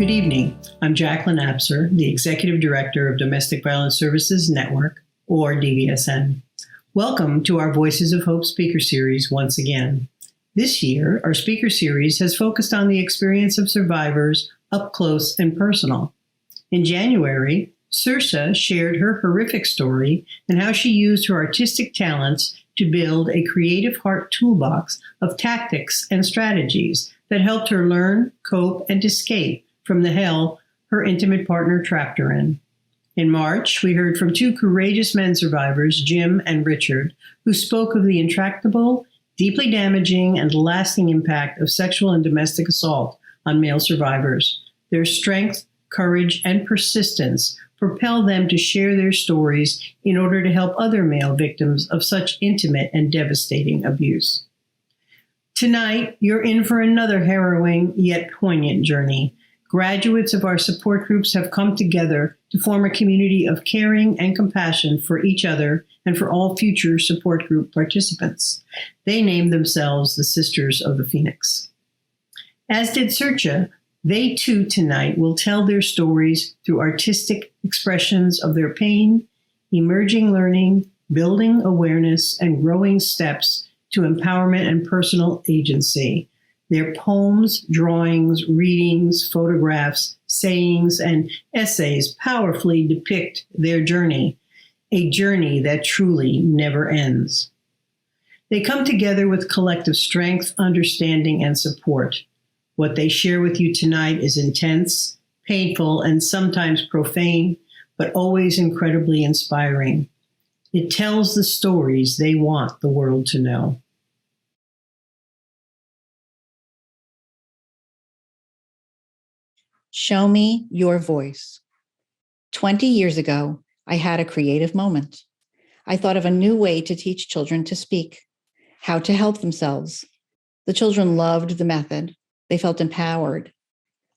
Good evening. I'm Jacqueline Apser, the Executive Director of Domestic Violence Services Network, or DVSN. Welcome to our Voices of Hope speaker series once again. This year, our speaker series has focused on the experience of survivors up close and personal. In January, Saoirse shared her horrific story and how she used her artistic talents to build a creative heart toolbox of tactics and strategies that helped her learn, cope, and escape from the hell her intimate partner trapped her in. In March, we heard from two courageous men survivors, Jim and Richard, who spoke of the intractable, deeply damaging, and lasting impact of sexual and domestic assault on male survivors. Their strength, courage, and persistence propel them to share their stories in order to help other male victims of such intimate and devastating abuse. Tonight, you're in for another harrowing yet poignant journey. Graduates of our support groups have come together to form a community of caring and compassion for each other and for all future support group participants. They named themselves the Sisters of the Phoenix. As did Saoirse, they too tonight will tell their stories through artistic expressions of their pain, emerging learning, building awareness, and growing steps to empowerment and personal agency. Their poems, drawings, readings, photographs, sayings, and essays powerfully depict their journey, a journey that truly never ends. They come together with collective strength, understanding, and support. What they share with you tonight is intense, painful, and sometimes profane, but always incredibly inspiring. It tells the stories they want the world to know. Show me your voice. 20 years ago, I had a creative moment. I thought of a new way to teach children to speak, how to help themselves. The children loved the method. They felt empowered.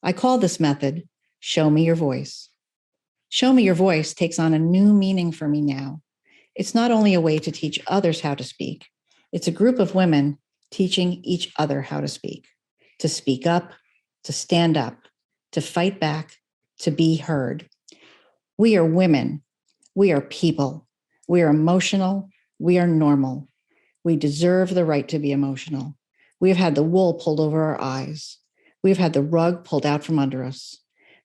I call this method, Show Me Your Voice. Show Me Your Voice takes on a new meaning for me now. It's not only a way to teach others how to speak, it's a group of women teaching each other how to speak up, to stand up, to fight back, to be heard. We are women. We are people. We are emotional. We are normal. We deserve the right to be emotional. We have had the wool pulled over our eyes. We have had the rug pulled out from under us.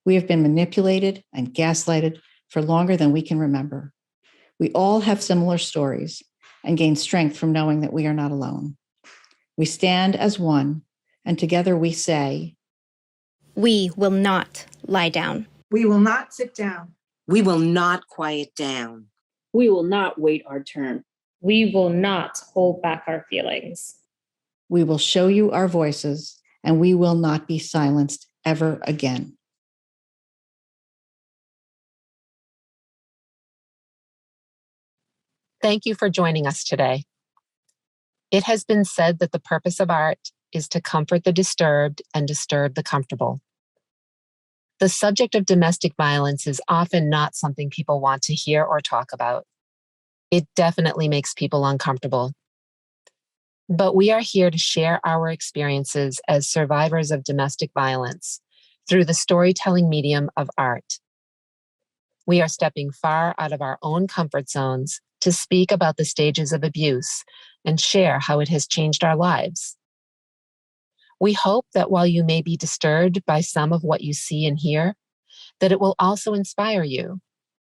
We have been manipulated and gaslighted for longer than we can remember. We all have similar stories and gain strength from knowing that we are not alone. We stand as one, and together we say, we will not lie down. We will not sit down. We will not quiet down. We will not wait our turn. We will not hold back our feelings. We will show you our voices, and we will not be silenced ever again. Thank you for joining us today. It has been said that the purpose of art is to comfort the disturbed and disturb the comfortable. The subject of domestic violence is often not something people want to hear or talk about. It definitely makes people uncomfortable. But we are here to share our experiences as survivors of domestic violence through the storytelling medium of art. We are stepping far out of our own comfort zones to speak about the stages of abuse and share how it has changed our lives. We hope that while you may be disturbed by some of what you see and hear, that it will also inspire you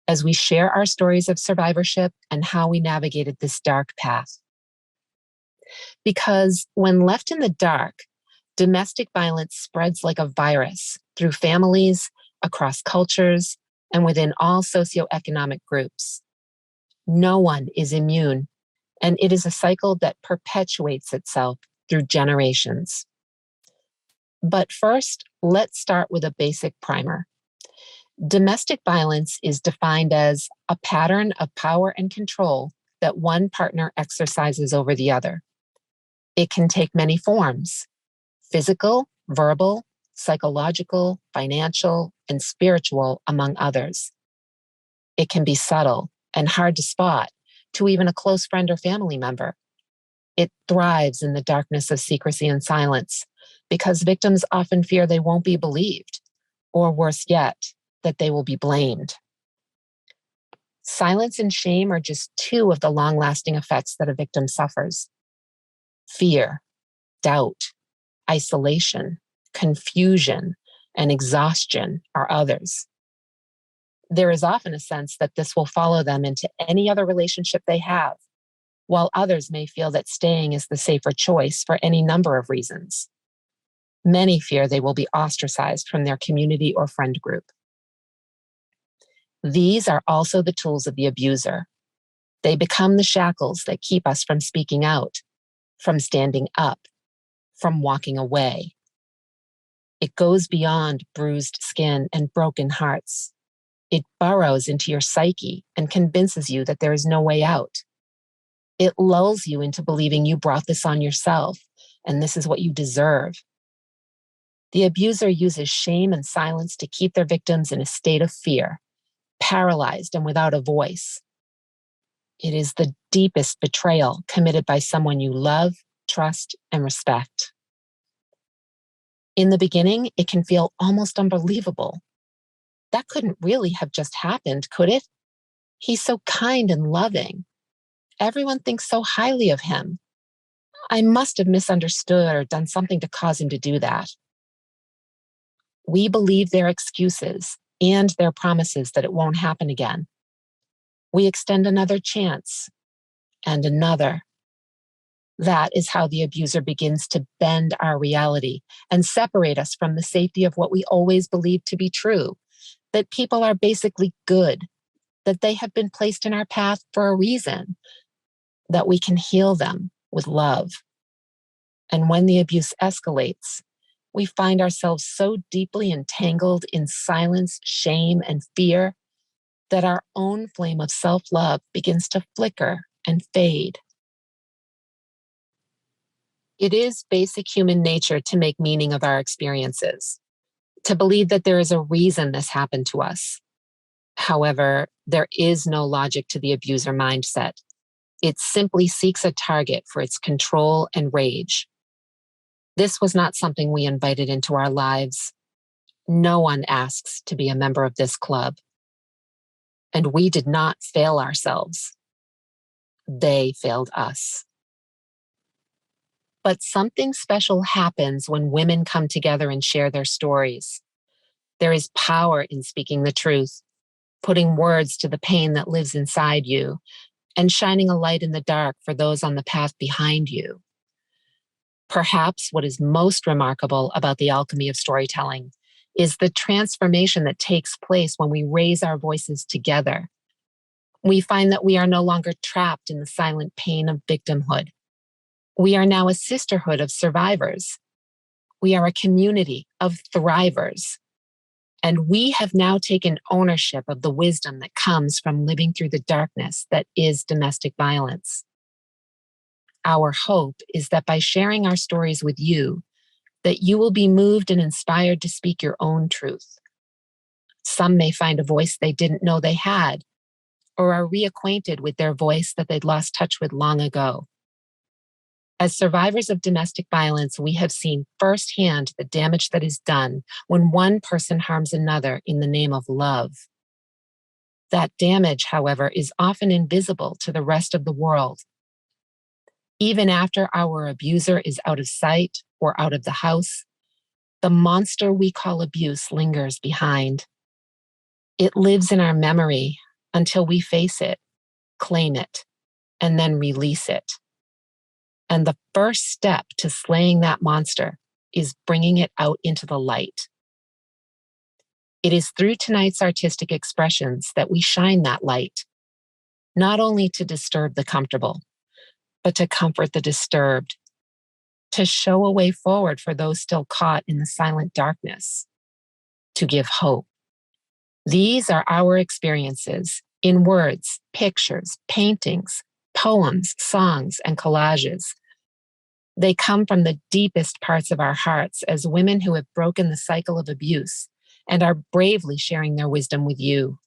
as we share our stories of survivorship and how we navigated this dark path. Because when left in the dark, domestic violence spreads like a virus through families, across cultures, and within all socioeconomic groups. No one is immune, and it is a cycle that perpetuates itself through generations. But first, let's start with a basic primer. Domestic violence is defined as a pattern of power and control that one partner exercises over the other. It can take many forms: physical, verbal, psychological, financial, and spiritual, among others. It can be subtle and hard to spot to even a close friend or family member. It thrives in the darkness of secrecy and silence because victims often fear they won't be believed or worse yet, that they will be blamed. Silence and shame are just two of the long-lasting effects that a victim suffers. Fear, doubt, isolation, confusion, and exhaustion are others. There is often a sense that this will follow them into any other relationship they have, while others may feel that staying is the safer choice for any number of reasons. Many fear they will be ostracized from their community or friend group. These are also the tools of the abuser. They become the shackles that keep us from speaking out, from standing up, from walking away. It goes beyond bruised skin and broken hearts. It burrows into your psyche and convinces you that there is no way out. It lulls you into believing you brought this on yourself and this is what you deserve. The abuser uses shame and silence to keep their victims in a state of fear, paralyzed and without a voice. It is the deepest betrayal committed by someone you love, trust, and respect. In the beginning, it can feel almost unbelievable. That couldn't really have just happened, could it? He's so kind and loving. Everyone thinks so highly of him. I must have misunderstood or done something to cause him to do that. We believe their excuses and their promises that it won't happen again. We extend another chance and another. That is how the abuser begins to bend our reality and separate us from the safety of what we always believed to be true, that people are basically good, that they have been placed in our path for a reason, that we can heal them with love. And when the abuse escalates, we find ourselves so deeply entangled in silence, shame, and fear that our own flame of self-love begins to flicker and fade. It is basic human nature to make meaning of our experiences, to believe that there is a reason this happened to us. However, there is no logic to the abuser mindset. It simply seeks a target for its control and rage. This was not something we invited into our lives. No one asks to be a member of this club. And we did not fail ourselves. They failed us. But something special happens when women come together and share their stories. There is power in speaking the truth, putting words to the pain that lives inside you, and shining a light in the dark for those on the path behind you. Perhaps what is most remarkable about the alchemy of storytelling is the transformation that takes place when we raise our voices together. We find that we are no longer trapped in the silent pain of victimhood. We are now a sisterhood of survivors. We are a community of thrivers. And we have now taken ownership of the wisdom that comes from living through the darkness that is domestic violence. Our hope is that by sharing our stories with you, that you will be moved and inspired to speak your own truth. Some may find a voice they didn't know they had, or are reacquainted with their voice that they'd lost touch with long ago. As survivors of domestic violence, we have seen firsthand the damage that is done when one person harms another in the name of love. That damage, however, is often invisible to the rest of the world. Even after our abuser is out of sight or out of the house, the monster we call abuse lingers behind. It lives in our memory until we face it, claim it, and then release it. And the first step to slaying that monster is bringing it out into the light. It is through tonight's artistic expressions that we shine that light, not only to disturb the comfortable, but to comfort the disturbed, to show a way forward for those still caught in the silent darkness, to give hope. These are our experiences in words, pictures, paintings, poems, songs, and collages. They come from the deepest parts of our hearts as women who have broken the cycle of abuse and are bravely sharing their wisdom with you.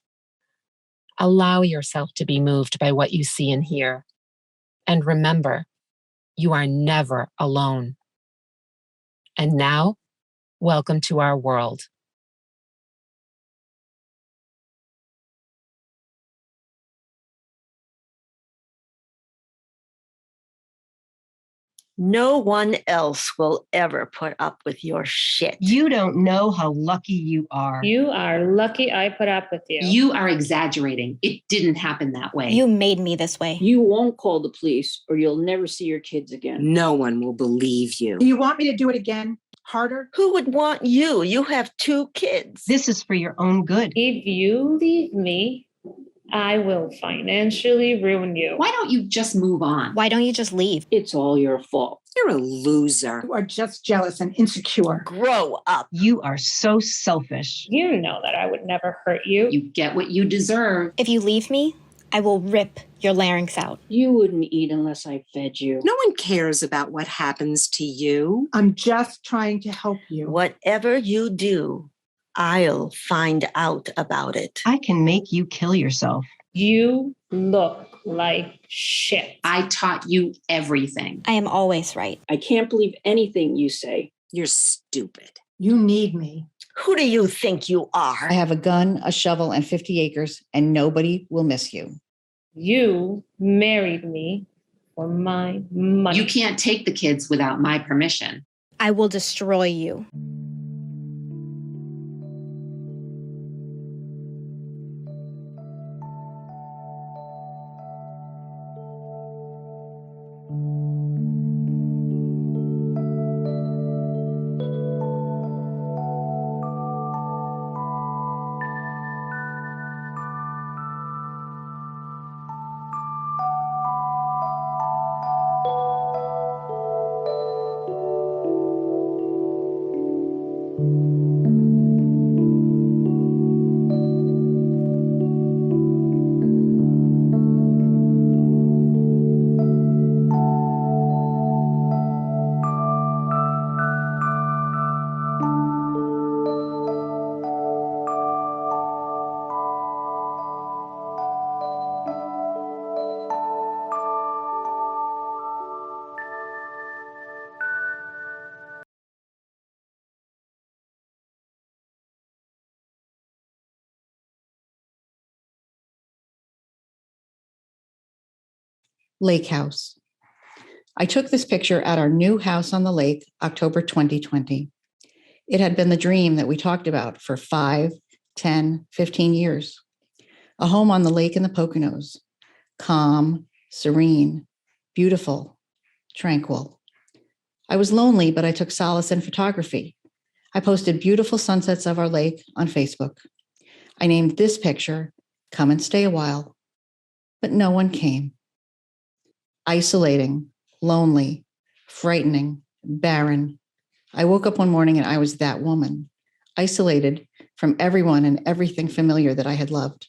Allow yourself to be moved by what you see and hear. And remember, you are never alone. And now, welcome to our world. No one else will ever put up with your shit. You don't know how lucky you are. You are lucky I put up with you. You are exaggerating. It didn't happen that way. You made me this way. You won't call the police or you'll never see your kids again. No one will believe you. Do you want me to do it again? Harder? Who would want you? You have 2 kids. This is for your own good. If you leave me, I will financially ruin you. Why don't you just move on? Why don't you just leave? It's all your fault. You're a loser. You are just jealous and insecure. Grow up. You are so selfish. You know that I would never hurt you. You get what you deserve. If you leave me, I will rip your larynx out. You wouldn't eat unless I fed you. No one cares about what happens to you. I'm just trying to help you. Whatever you do, I'll find out about it. I can make you kill yourself. You look like shit. I taught you everything. I am always right. I can't believe anything you say. You're stupid. You need me. Who do you think you are? I have a gun, a shovel, and 50 acres, and nobody will miss you. You married me for my money. You can't take the kids without my permission. I will destroy you. Lake House. I took this picture at our new house on the lake, October 2020. It had been the dream that we talked about for 5, 10, 15 years. A home on the lake in the Poconos, calm, serene, beautiful, tranquil. I was lonely, but I took solace in photography. I posted beautiful sunsets of our lake on Facebook. I named this picture, Come and Stay a While, but no one came. Isolating, lonely, frightening, barren. I woke up one morning and I was that woman, isolated from everyone and everything familiar that I had loved.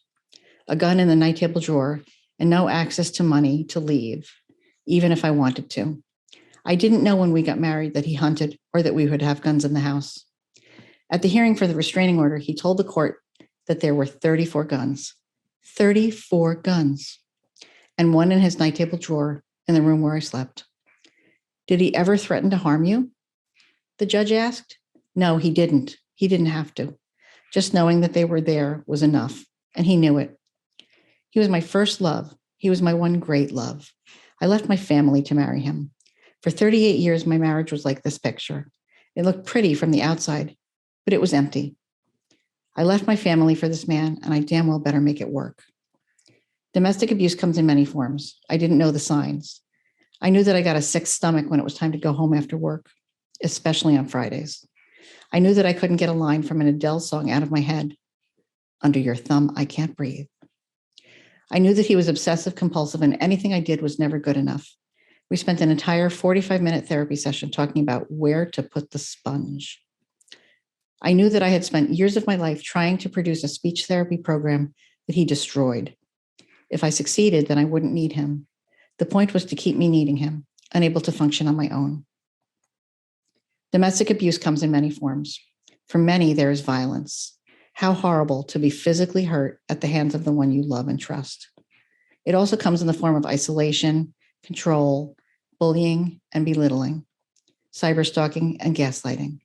A gun in the night table drawer and no access to money to leave, even if I wanted to. I didn't know when we got married that he hunted or that we would have guns in the house. At the hearing for the restraining order, he told the court that there were 34 guns. 34 guns. And one in his night table drawer in the room where I slept. Did he ever threaten to harm you? The judge asked. No, he didn't. He didn't have to. Just knowing that they were there was enough, and he knew it. He was my first love. He was my one great love. I left my family to marry him. For 38 years, my marriage was like this picture. It looked pretty from the outside, but it was empty. I left my family for this man, and I damn well better make it work. Domestic abuse comes in many forms. I didn't know the signs. I knew that I got a sick stomach when it was time to go home after work, especially on Fridays. I knew that I couldn't get a line from an Adele song out of my head. Under your thumb, I can't breathe. I knew that he was obsessive compulsive and anything I did was never good enough. We spent an entire 45-minute therapy session talking about where to put the sponge. I knew that I had spent years of my life trying to produce a speech therapy program that he destroyed. If I succeeded, then I wouldn't need him. The point was to keep me needing him, unable to function on my own. Domestic abuse comes in many forms. For many, there is violence. How horrible to be physically hurt at the hands of the one you love and trust. It also comes in the form of isolation, control, bullying, and belittling, cyberstalking, and gaslighting.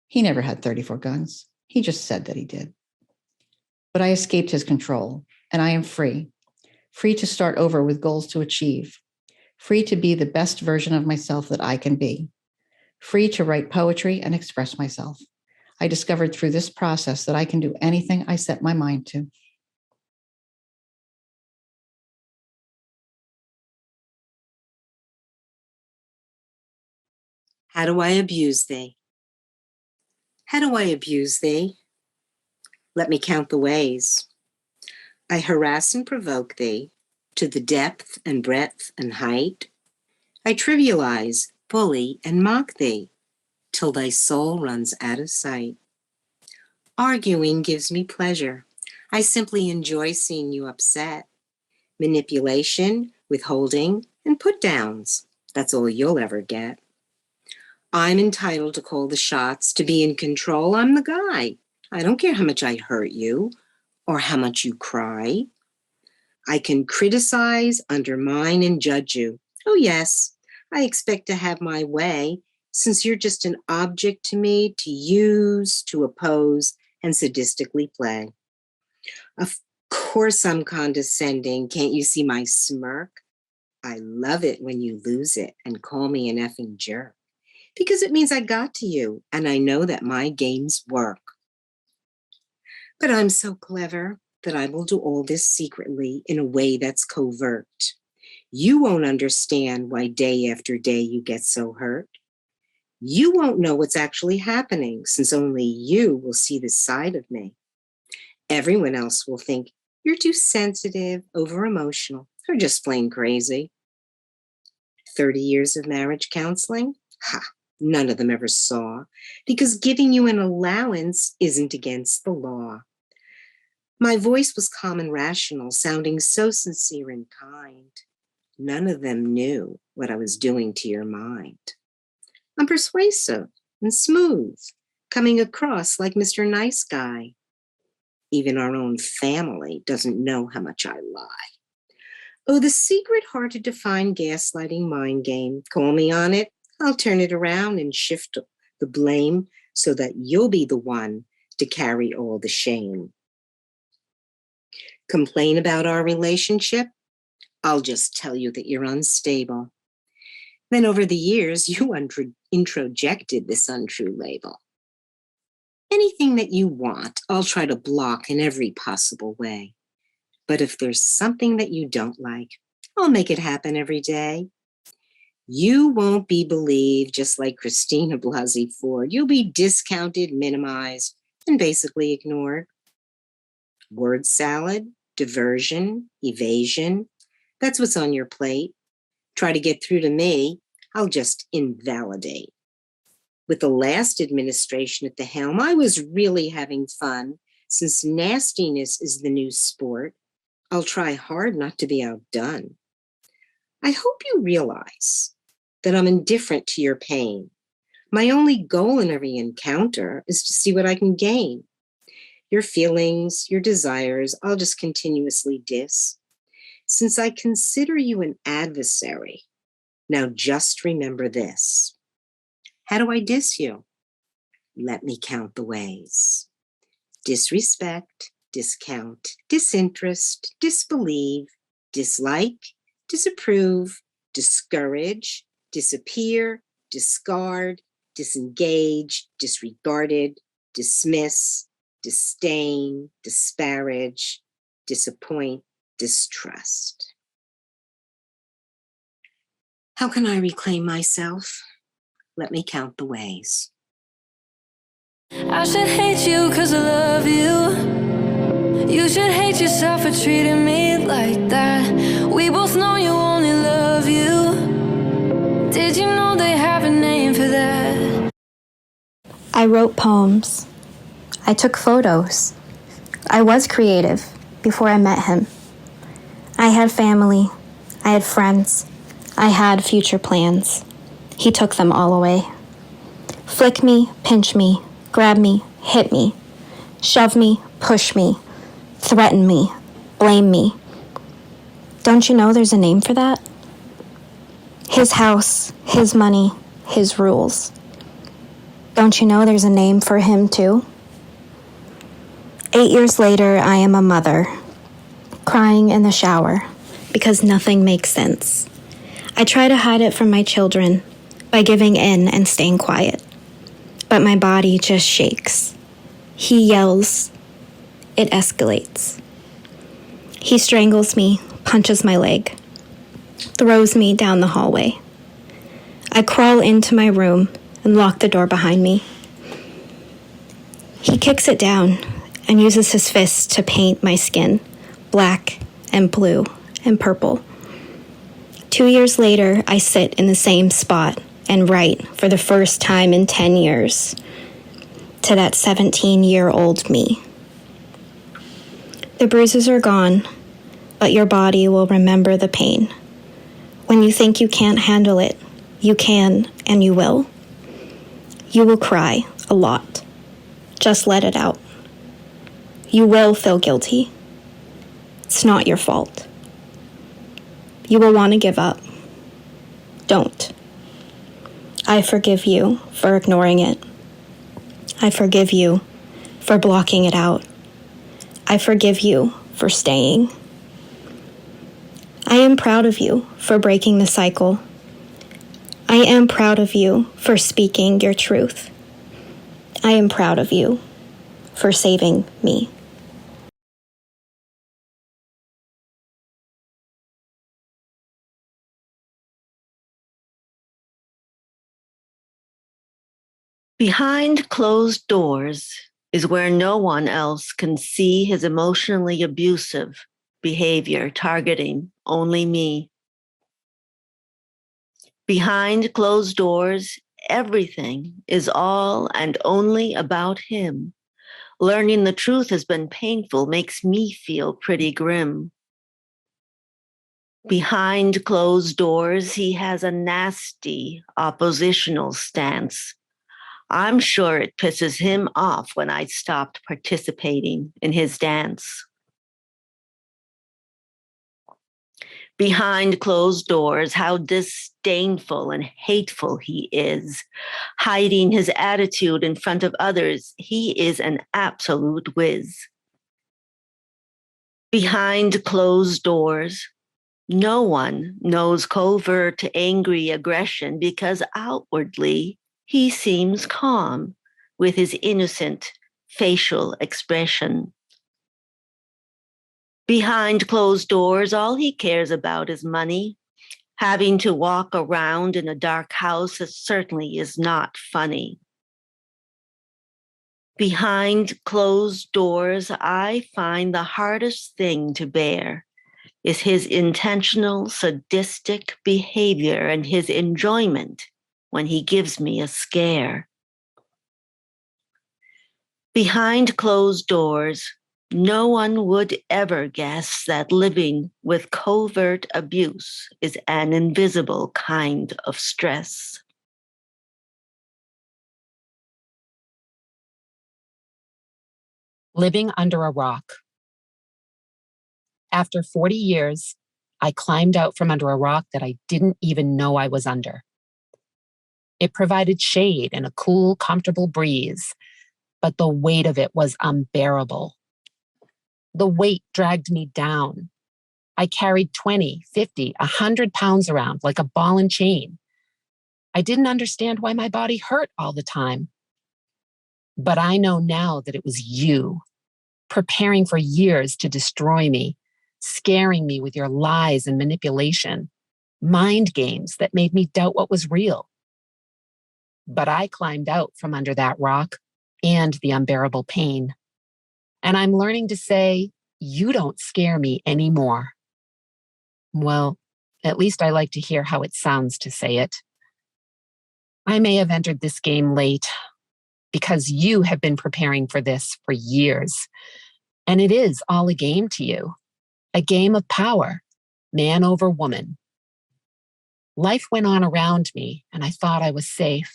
He never had 34 guns. He just said that he did. But I escaped his control, and I am free. Free to start over with goals to achieve, free to be the best version of myself that I can be, free to write poetry and express myself. I discovered through this process that I can do anything I set my mind to. How do I abuse thee? How do I abuse thee? Let me count the ways. I harass and provoke thee to the depth and breadth and height. I trivialize, bully, and mock thee till thy soul runs out of sight. Arguing gives me pleasure. I simply enjoy seeing you upset. Manipulation, withholding, and put-downs. That's all you'll ever get. I'm entitled to call the shots, to be in control. I'm the guy. I don't care how much I hurt you or how much you cry. I can criticize, undermine, and judge you. Oh, yes, I expect to have my way, since you're just an object to me to use, to oppose, and sadistically play. Of course I'm condescending. Can't you see my smirk? I love it when you lose it and call me an effing jerk, because it means I got to you and I know that my games work. But I'm so clever that I will do all this secretly in a way that's covert. You won't understand why day after day you get so hurt. You won't know what's actually happening, since only you will see this side of me. Everyone else will think you're too sensitive, over-emotional, or just plain crazy. 30 years of marriage counseling? Ha! None of them ever saw, because giving you an allowance isn't against the law. My voice was calm and rational, sounding so sincere and kind. None of them knew what I was doing to your mind. I'm persuasive and smooth, coming across like Mr. Nice Guy. Even our own family doesn't know how much I lie. Oh, the secret hard-to-define gaslighting mind game. Call me on it. I'll turn it around and shift the blame so that you'll be the one to carry all the shame. Complain about our relationship? I'll just tell you that you're unstable. Then over the years, you introjected this untrue label. Anything that you want, I'll try to block in every possible way. But if there's something that you don't like, I'll make it happen every day. You won't be believed, just like Christina Blasey Ford. You'll be discounted, minimized, and basically ignored. Word salad, diversion, evasion, that's what's on your plate. Try to get through to me, I'll just invalidate. With the last administration at the helm, I was really having fun. Since nastiness is the new sport, I'll try hard not to be outdone. I hope you realize that I'm indifferent to your pain. My only goal in every encounter is to see what I can gain. Your feelings, your desires, I'll just continuously diss. Since I consider you an adversary, now just remember this. How do I diss you? Let me count the ways. Disrespect, discount, disinterest, disbelieve, dislike, disapprove, discourage, disappear, discard, disengage, disregarded, dismiss, disdain, disparage, disappoint, distrust. How can I reclaim myself? Let me count the ways. I should hate you 'cause I love you. You should hate yourself for treating me like that. We both know you only love you. Did you know they have a name for that? I wrote poems. I took photos. I was creative before I met him. I had family. I had friends. I had future plans. He took them all away. Flick me, pinch me, grab me, hit me, shove me, push me, threaten me, blame me. Don't you know there's a name for that? His house, his money, his rules. Don't you know there's a name for him too? 8 years later, I am a mother, crying in the shower because nothing makes sense. I try to hide it from my children by giving in and staying quiet. But my body just shakes. He yells. It escalates. He strangles me, punches my leg, throws me down the hallway. I crawl into my room and lock the door behind me. He kicks it down and uses his fists to paint my skin black and blue and purple. 2 years later, I sit in the same spot and write for the first time in 10 years to that 17-year-old me. The bruises are gone, but your body will remember the pain. When you think you can't handle it, you can and you will. You will cry a lot. Just let it out. You will feel guilty. It's not your fault. You will want to give up. Don't. I forgive you for ignoring it. I forgive you for blocking it out. I forgive you for staying. I am proud of you for breaking the cycle. I am proud of you for speaking your truth. I am proud of you for saving me. Behind closed doors is where no one else can see his emotionally abusive behavior targeting only me. Behind closed doors, everything is all and only about him. Learning the truth has been painful, makes me feel pretty grim. Behind closed doors, he has a nasty oppositional stance. I'm sure it pisses him off when I stopped participating in his dance. Behind closed doors, how disdainful and hateful he is. Hiding his attitude in front of others, he is an absolute whiz. Behind closed doors, no one knows covert angry aggression because outwardly he seems calm with his innocent facial expression. Behind closed doors, all he cares about is money. Having to walk around in a dark house certainly is not funny. Behind closed doors, I find the hardest thing to bear is his intentional sadistic behavior and his enjoyment when he gives me a scare. Behind closed doors, no one would ever guess that living with covert abuse is an invisible kind of stress. Living under a rock. After 40 years, I climbed out from under a rock that I didn't even know I was under. It provided shade and a cool, comfortable breeze, but the weight of it was unbearable. The weight dragged me down. I carried 20, 50, 100 pounds around like a ball and chain. I didn't understand why my body hurt all the time. But I know now that it was you, preparing for years to destroy me, scaring me with your lies and manipulation, mind games that made me doubt what was real. But I climbed out from under that rock and the unbearable pain. And I'm learning to say, you don't scare me anymore. Well, at least I like to hear how it sounds to say it. I may have entered this game late because you have been preparing for this for years. And it is all a game to you, a game of power, man over woman. Life went on around me and I thought I was safe.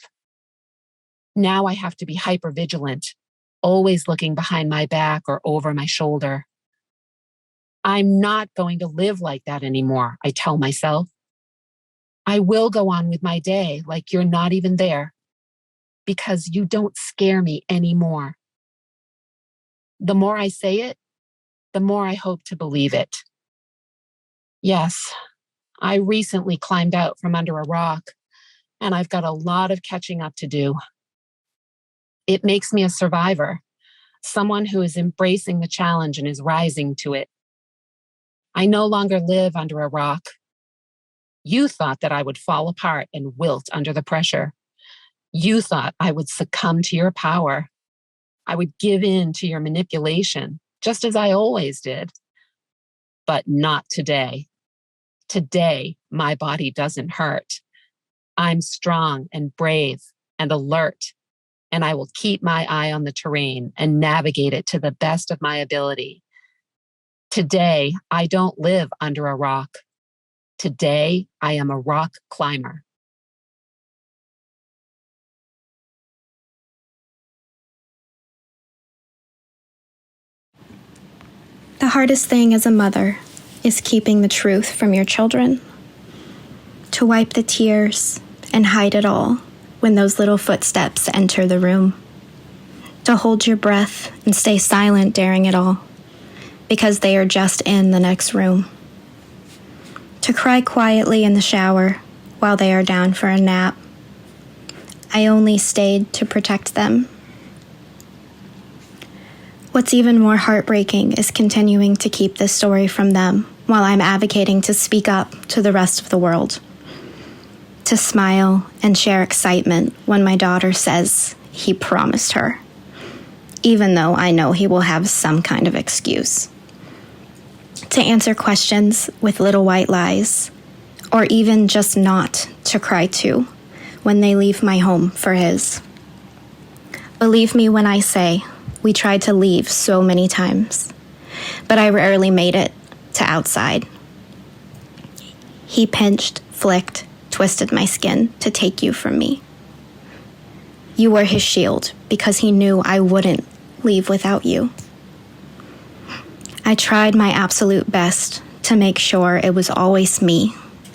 Now I have to be hypervigilant, always looking behind my back or over my shoulder. I'm not going to live like that anymore, I tell myself. I will go on with my day like you're not even there, because you don't scare me anymore. The more I say it, the more I hope to believe it. Yes, I recently climbed out from under a rock, and I've got a lot of catching up to do. It makes me a survivor, someone who is embracing the challenge and is rising to it. I no longer live under a rock. You thought that I would fall apart and wilt under the pressure. You thought I would succumb to your power. I would give in to your manipulation, just as I always did. But not today. Today, my body doesn't hurt. I'm strong and brave and alert, and I will keep my eye on the terrain and navigate it to the best of my ability. Today, I don't live under a rock. Today, I am a rock climber. The hardest thing as a mother is keeping the truth from your children. To wipe the tears and hide it all when those little footsteps enter the room. To hold your breath and stay silent during it all, because they are just in the next room. To cry quietly in the shower while they are down for a nap. I only stayed to protect them. What's even more heartbreaking is continuing to keep this story from them while I'm advocating to speak up to the rest of the world. To smile and share excitement when my daughter says he promised her, even though I know he will have some kind of excuse. To answer questions with little white lies, or even just not to cry too when they leave my home for his. Believe me when I say we tried to leave so many times, but I rarely made it to outside. He pinched, flicked, twisted my skin to take you from me. You were his shield because he knew I wouldn't leave without you. I tried my absolute best to make sure it was always me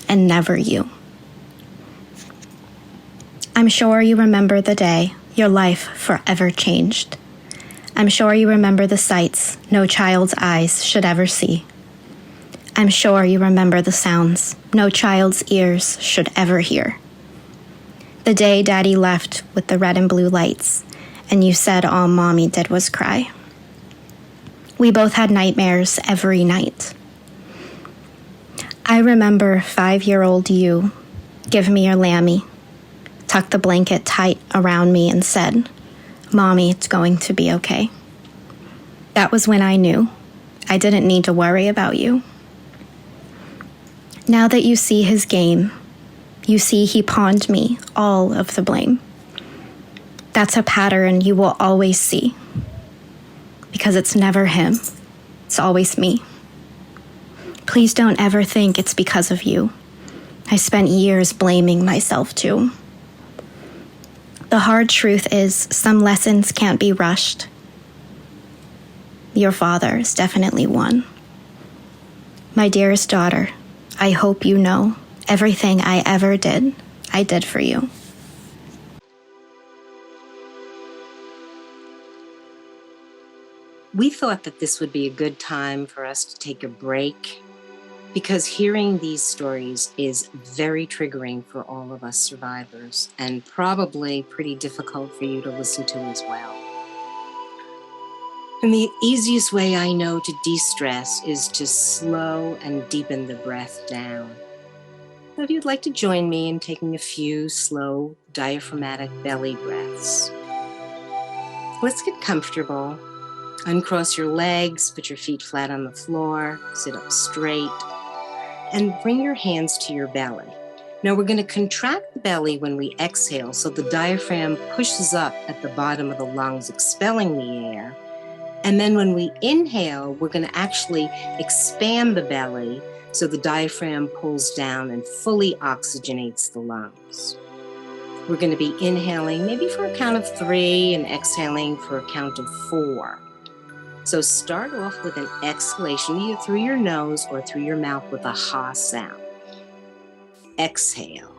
and never you. I'm sure you remember the day your life forever changed. I'm sure you remember the sights no child's eyes should ever see. I'm sure you remember the sounds no child's ears should ever hear. The day Daddy left with the red and blue lights, and you said all Mommy did was cry. We both had nightmares every night. I remember 5-year-old you give me your lammy, tuck the blanket tight around me and said, Mommy, it's going to be okay. That was when I knew I didn't need to worry about you. Now that you see his game, you see he pawned me all of the blame. That's a pattern you will always see. Because it's never him, it's always me. Please don't ever think it's because of you. I spent years blaming myself too. The hard truth is some lessons can't be rushed. Your father is definitely one. My dearest daughter, I hope you know everything I ever did, I did for you. We thought that this would be a good time for us to take a break because hearing these stories is very triggering for all of us survivors and probably pretty difficult for you to listen to as well. And the easiest way I know to de-stress is to slow and deepen the breath down. So if you'd like to join me in taking a few slow diaphragmatic belly breaths. Let's get comfortable. Uncross your legs, put your feet flat on the floor, sit up straight, and bring your hands to your belly. Now we're going to contract the belly when we exhale, so the diaphragm pushes up at the bottom of the lungs, expelling the air. And then when we inhale, we're going to actually expand the belly so the diaphragm pulls down and fully oxygenates the lungs. We're going to be inhaling maybe for a count of 3 and exhaling for a count of 4. So start off with an exhalation, either through your nose or through your mouth with a ha sound. Exhale.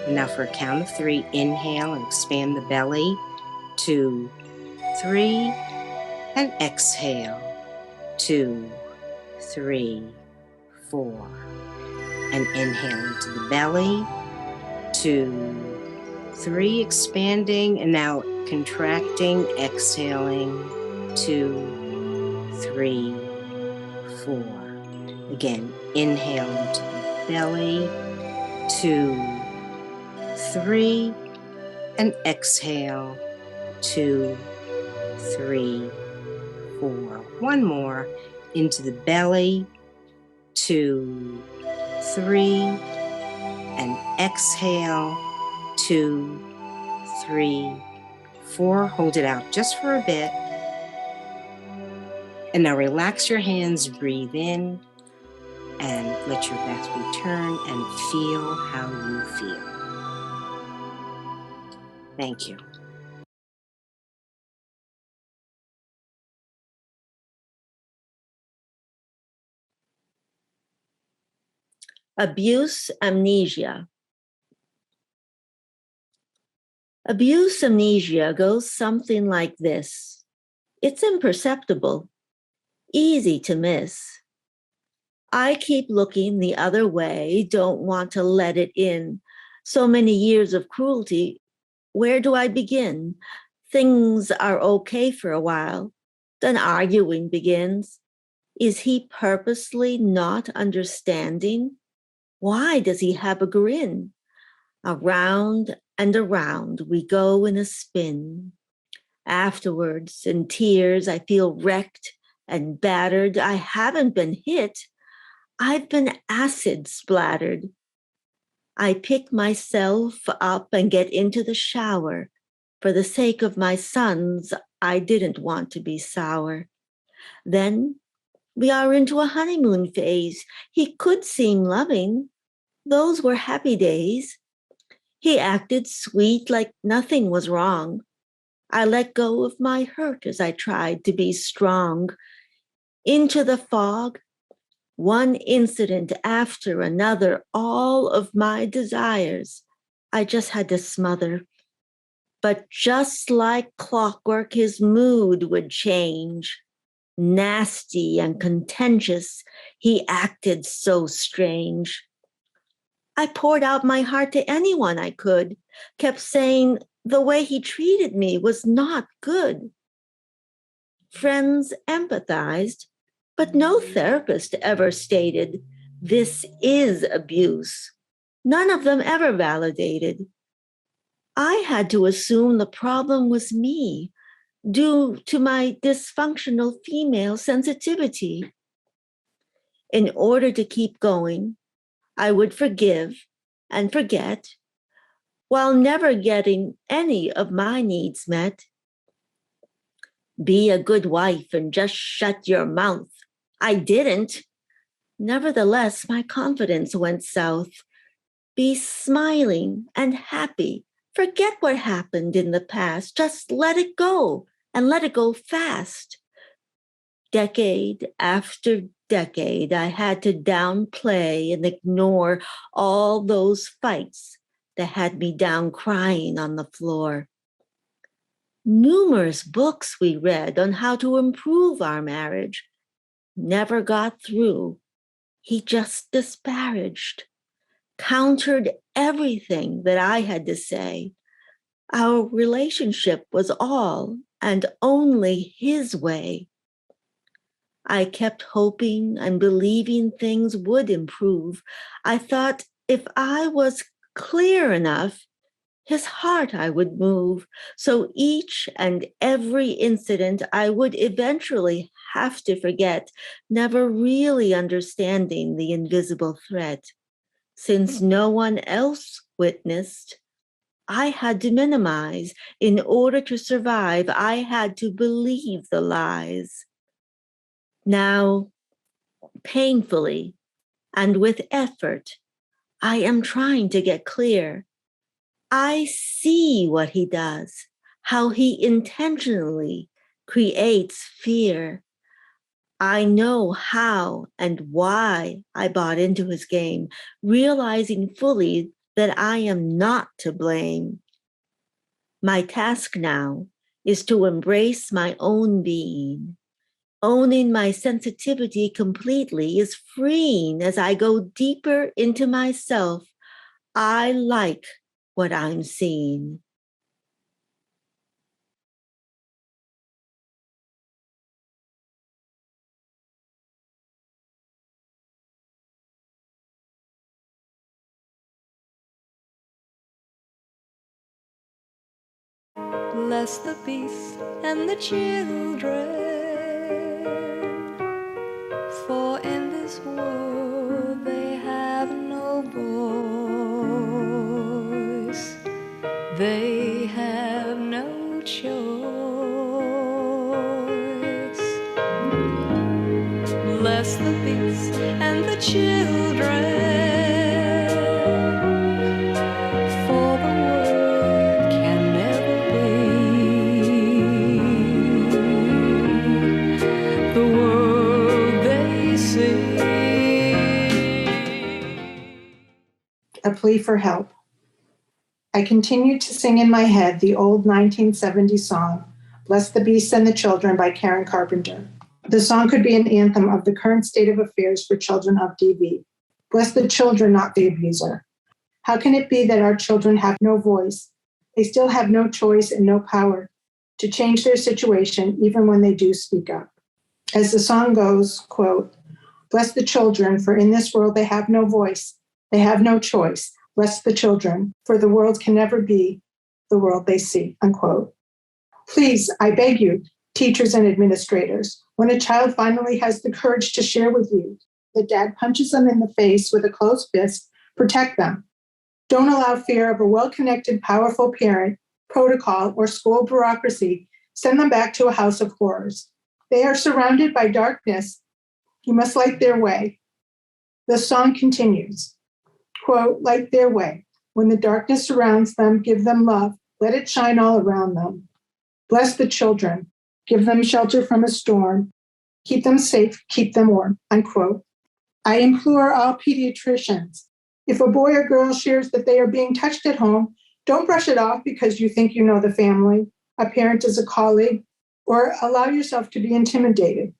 And now for a count of 3, inhale and expand the belly. 2, 3, and exhale. 2, 3, 4. And inhale into the belly, 2, 3, expanding, and now contracting, exhaling, 2, 3, 4. Again, inhale into the belly, 2, 3, and exhale, 2, 3, 4. One more, into the belly, 2, 3, and exhale, 2, 3, 4. Hold it out just for a bit. And now relax your hands, breathe in, and let your breath return and feel how you feel. Thank you. Abuse amnesia. Abuse amnesia goes something like this. It's imperceptible, easy to miss. I keep looking the other way, don't want to let it in. So many years of cruelty, where do I begin? Things are okay for a while, then arguing begins. Is he purposely not understanding? Why does he have a grin? Around and around we go in a spin. Afterwards, in tears, I feel wrecked and battered. I haven't been hit. I've been acid splattered. I pick myself up and get into the shower. For the sake of my sons, I didn't want to be sour. Then we are into a honeymoon phase. He could seem loving. Those were happy days. He acted sweet like nothing was wrong. I let go of my hurt as I tried to be strong. Into the fog, one incident after another, all of my desires, I just had to smother. But just like clockwork, his mood would change. Nasty and contentious, he acted so strange. I poured out my heart to anyone I could, kept saying the way he treated me was not good. Friends empathized, but no therapist ever stated, this is abuse. None of them ever validated. I had to assume the problem was me, due to my dysfunctional female sensitivity. In order to keep going, I would forgive and forget, while never getting any of my needs met. Be a good wife and just shut your mouth. I didn't. Nevertheless, my confidence went south. Be smiling and happy. Forget what happened in the past. Just let it go, and let it go fast. Decade after decade, I had to downplay and ignore all those fights that had me down crying on the floor. Numerous books we read on how to improve our marriage. Never got through. He just disparaged, countered everything that I had to say. Our relationship was all and only his way. I kept hoping and believing things would improve. I thought if I was clear enough, his heart I would move. So each and every incident I would eventually have to forget, never really understanding the invisible threat. Since no one else witnessed, I had to minimize. In order to survive, I had to believe the lies. Now, painfully and with effort, I am trying to get clear. I see what he does, how he intentionally creates fear. I know how and why I bought into his game, realizing fully that I am not to blame. My task now is to embrace my own being, Owning my sensitivity completely is freeing as I go deeper into myself. I like what I'm seeing. Bless the beasts and the children, for in this world they have no voice. They have no choice. Bless the beasts and the children, for the world can never be the world they see. A plea for help. I continued to sing in my head the old 1970 song, Bless the Beasts and the Children by Karen Carpenter. The song could be an anthem of the current state of affairs for children of DV. Bless the children, not the abuser. How can it be that our children have no voice? They still have no choice and no power to change their situation, even when they do speak up. As the song goes, quote, bless the children, for in this world they have no voice. They have no choice. Bless the children, for the world can never be the world they see, unquote. Please, I beg you, teachers and administrators, when a child finally has the courage to share with you that dad punches them in the face with a closed fist, protect them. Don't allow fear of a well-connected, powerful parent, protocol, or school bureaucracy send them back to a house of horrors. They are surrounded by darkness. You must light their way. The song continues. Quote, light their way. When the darkness surrounds them, give them love. Let it shine all around them. Bless the children. Give them shelter from a storm. Keep them safe. Keep them warm. Unquote. I implore all pediatricians, if a boy or girl shares that they are being touched at home, don't brush it off because you think you know the family, a parent is a colleague, or allow yourself to be intimidated.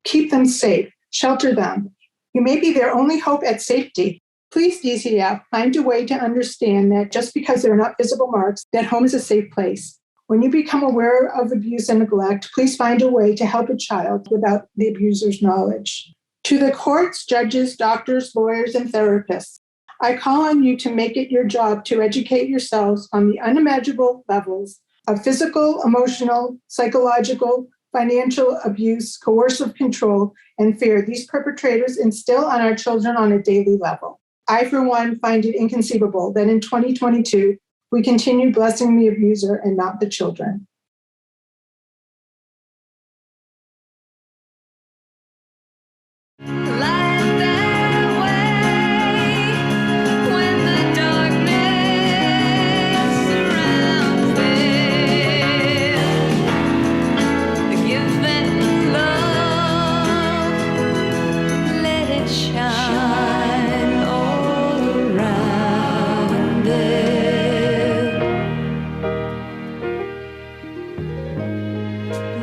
Keep them safe. Shelter them. You may be their only hope at safety. Please, DCF, find a way to understand that just because there are not visible marks, that home is a safe place. When you become aware of abuse and neglect, please find a way to help a child without the abuser's knowledge. To the courts, judges, doctors, lawyers, and therapists, I call on you to make it your job to educate yourselves on the unimaginable levels of physical, emotional, psychological, financial abuse, coercive control, and fear these perpetrators instill on our children on a daily level. I, for one, find it inconceivable that in 2022, we continue blessing the abuser and not the children.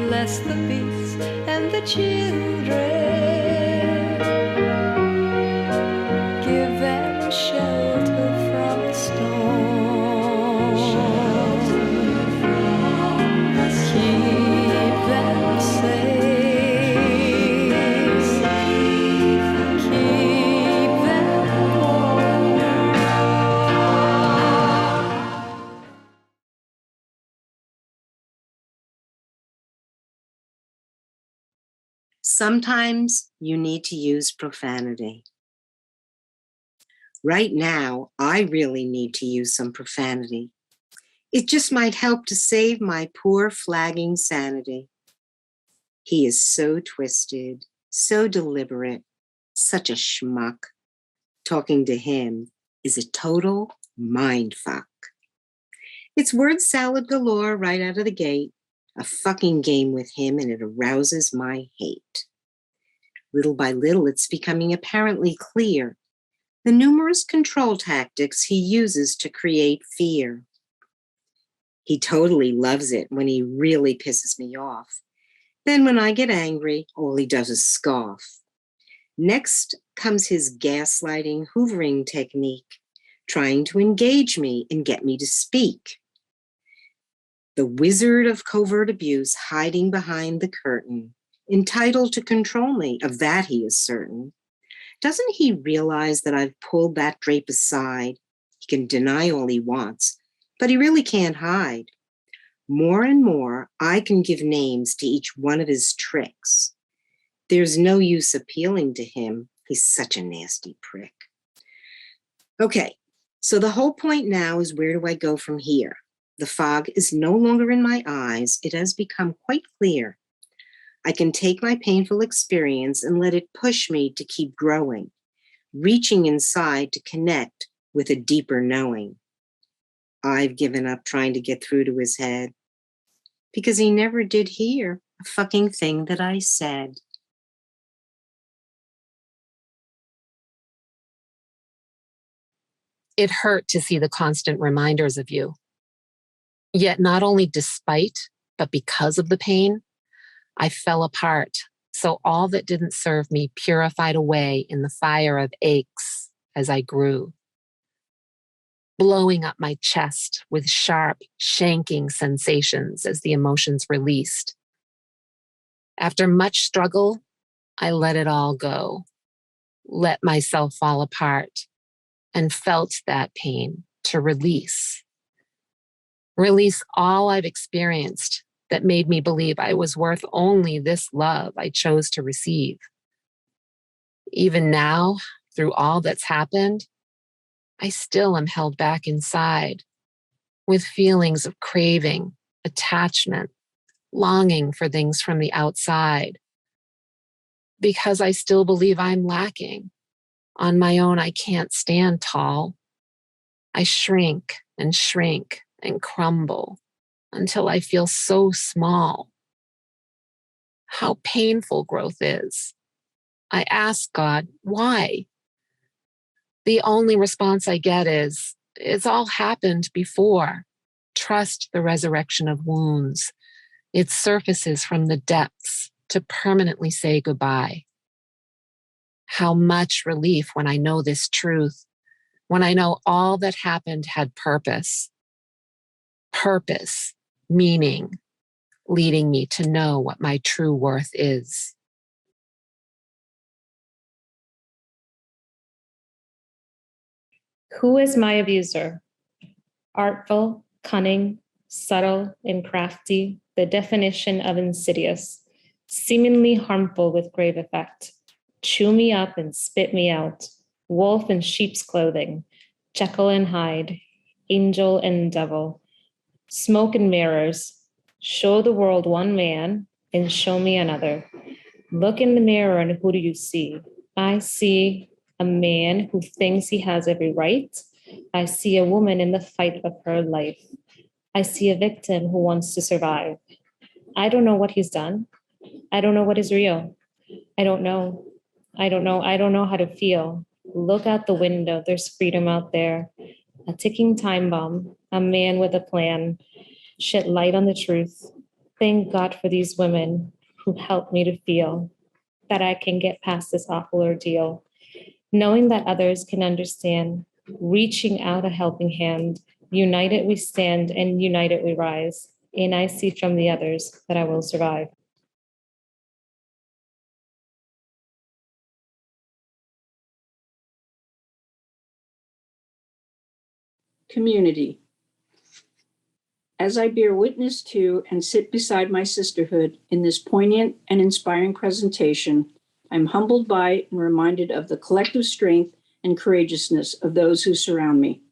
Bless the beasts and the children. Give them shelter from a storm. Keep them safe. Keep them warm. Sometimes you need to use profanity. Right now, I really need to use some profanity. It just might help to save my poor flagging sanity. He is so twisted, so deliberate, such a schmuck. Talking to him is a total mindfuck. It's word salad galore right out of the gate. A fucking game with him, and it arouses my hate. Little by little, it's becoming apparently clear the numerous control tactics he uses to create fear. He totally loves it when he really pisses me off. Then when I get angry, all he does is scoff. Next comes his gaslighting, hoovering technique, trying to engage me and get me to speak. The wizard of covert abuse hiding behind the curtain, entitled to control me, of that he is certain. Doesn't he realize that I've pulled that drape aside? He can deny all he wants, but he really can't hide. More and more, I can give names to each one of his tricks. There's no use appealing to him. He's such a nasty prick. Okay, so the whole point now is, where do I go from here? The fog is no longer in my eyes. It has become quite clear. I can take my painful experience and let it push me to keep growing, reaching inside to connect with a deeper knowing. I've given up trying to get through to his head because he never did hear a fucking thing that I said. It hurt to see the constant reminders of you. Yet not only despite, but because of the pain, I fell apart. So all that didn't serve me purified away in the fire of aches as I grew, blowing up my chest with sharp, shanking sensations as the emotions released. After much struggle, I let it all go, let myself fall apart, and felt that pain to release. Release all I've experienced that made me believe I was worth only this love I chose to receive. Even now, through all that's happened, I still am held back inside with feelings of craving, attachment, longing for things from the outside, because I still believe I'm lacking. On my own, I can't stand tall. I shrink and crumble until I feel so small. How painful growth is. I ask God, why? The only response I get is, it's all happened before. Trust the resurrection of wounds. It surfaces from the depths to permanently say goodbye. How much relief when I know this truth, when I know all that happened had purpose. Purpose, meaning, leading me to know what my true worth is. Who is my abuser? Artful, cunning, subtle, and crafty, the definition of insidious, seemingly harmful with grave effect. Chew me up and spit me out, wolf in sheep's clothing, Jekyll and Hyde, angel and devil, smoke and mirrors, show the world one man and show me another. Look in the mirror and who do you see? I see a man who thinks he has every right. I see a woman in the fight of her life. I see a victim who wants to survive. I don't know what he's done. I don't know what is real. I don't know how to feel. Look out the window. There's freedom out there. A ticking time bomb, a man with a plan, shed light on the truth. Thank God for these women who helped me to feel that I can get past this awful ordeal. Knowing that others can understand, reaching out a helping hand. United we stand and united we rise. And I see from the others that I will survive. Community. As I bear witness to and sit beside my sisterhood in this poignant and inspiring presentation, I'm humbled by and reminded of the collective strength and courageousness of those who surround me.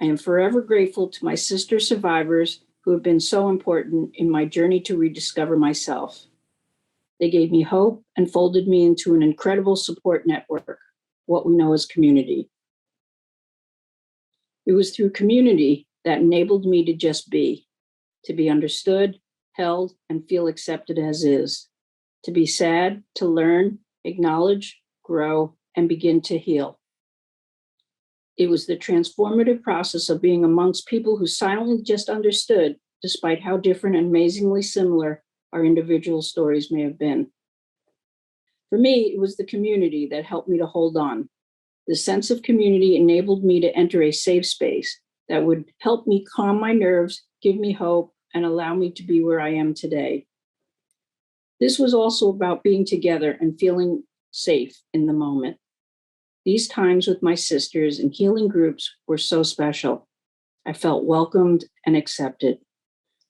I am forever grateful to my sister survivors who have been so important in my journey to rediscover myself. They gave me hope and folded me into an incredible support network, what we know as community. It was through community that enabled me to just be, to be understood, held, and feel accepted as is, to be sad, to learn, acknowledge, grow, and begin to heal. It was the transformative process of being amongst people who silently just understood, despite how different and amazingly similar our individual stories may have been. For me, it was the community that helped me to hold on. The sense of community enabled me to enter a safe space that would help me calm my nerves, give me hope, and allow me to be where I am today. This was also about being together and feeling safe in the moment. These times with my sisters and healing groups were so special. I felt welcomed and accepted.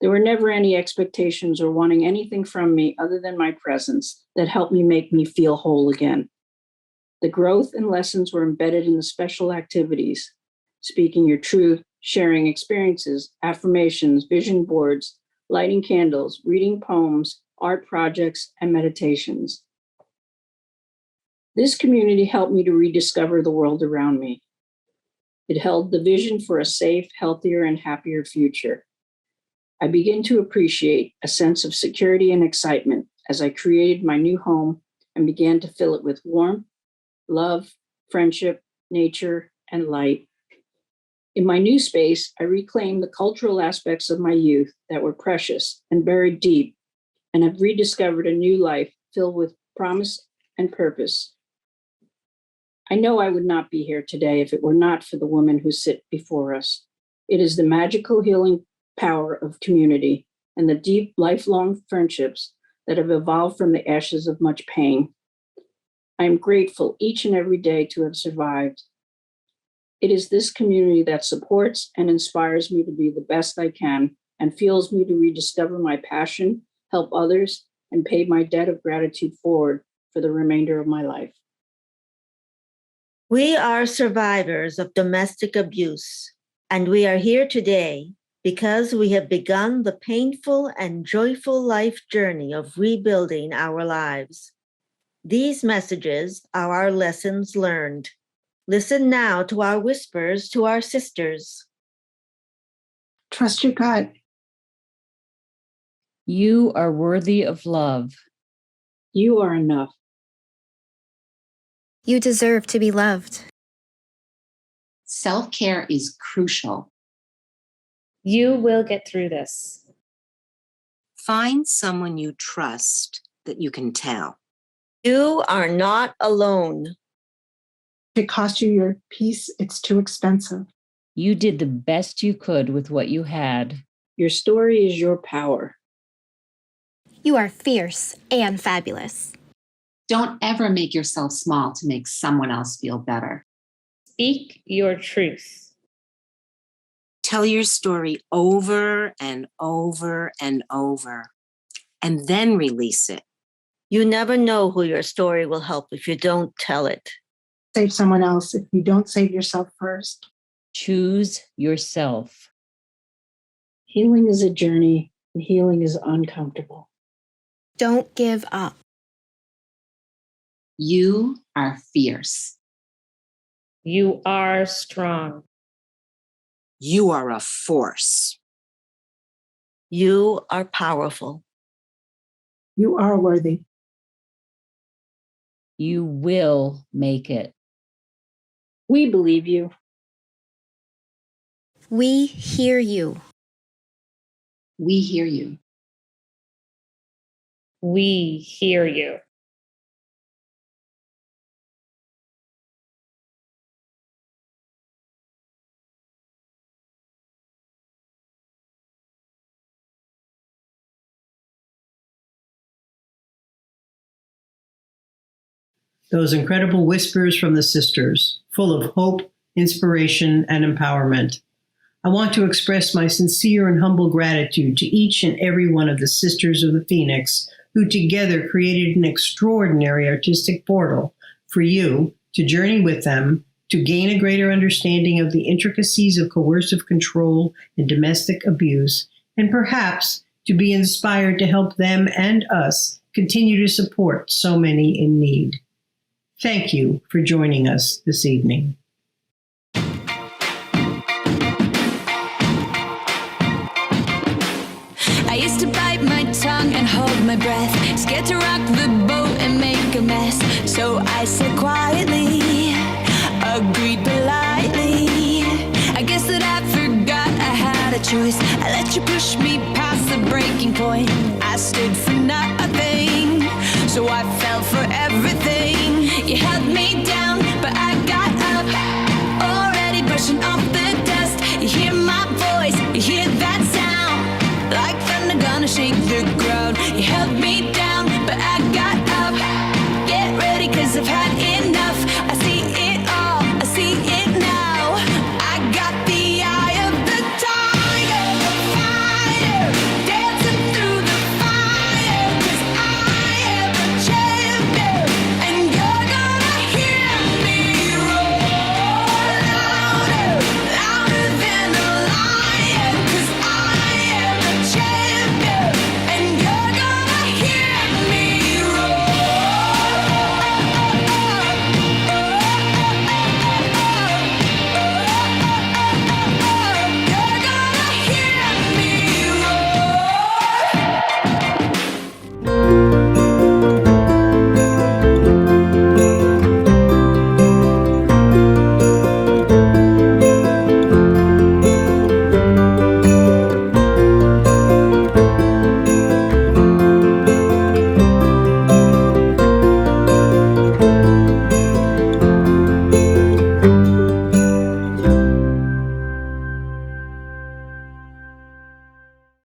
There were never any expectations or wanting anything from me other than my presence that helped me make me feel whole again. The growth and lessons were embedded in the special activities, speaking your truth, sharing experiences, affirmations, vision boards, lighting candles, reading poems, art projects, and meditations. This community helped me to rediscover the world around me. It held the vision for a safe, healthier, and happier future. I began to appreciate a sense of security and excitement as I created my new home and began to fill it with warmth, love, friendship, nature, and light. In my new space, I reclaimed the cultural aspects of my youth that were precious and buried deep, and have rediscovered a new life filled with promise and purpose. I know I would not be here today if it were not for the women who sit before us. It is the magical healing power of community and the deep, lifelong friendships that have evolved from the ashes of much pain. I am grateful each and every day to have survived. It is this community that supports and inspires me to be the best I can and fuels me to rediscover my passion, help others, and pay my debt of gratitude forward for the remainder of my life. We are survivors of domestic abuse, and we are here today because we have begun the painful and joyful life journey of rebuilding our lives. These messages are our lessons learned. Listen now to our whispers to our sisters. Trust your gut. You are worthy of love. You are enough. You deserve to be loved. Self-care is crucial. You will get through this. Find someone you trust that you can tell. You are not alone. If it costs you your peace, it's too expensive. You did the best you could with what you had. Your story is your power. You are fierce and fabulous. Don't ever make yourself small to make someone else feel better. Speak your truth. Tell your story over and over and over, and then release it. You never know who your story will help if you don't tell it. Save someone else if you don't save yourself first. Choose yourself. Healing is a journey, and healing is uncomfortable. Don't give up. You are fierce. You are strong. You are a force. You are powerful. You are worthy. You will make it. We believe you. We hear you. We hear you. We hear you. Those incredible whispers from the sisters, full of hope, inspiration, and empowerment. I want to express my sincere and humble gratitude to each and every one of the Sisters of the Phoenix who together created an extraordinary artistic portal for you to journey with them, to gain a greater understanding of the intricacies of coercive control and domestic abuse, and perhaps to be inspired to help them and us continue to support so many in need. Thank you for joining us this evening. I used to bite my tongue and hold my breath, scared to rock the boat and make a mess. So I said quietly, agreed politely. I guess that I forgot I had a choice. I let you push me past the breaking point. I stood for nothing. So I fell for everything. You had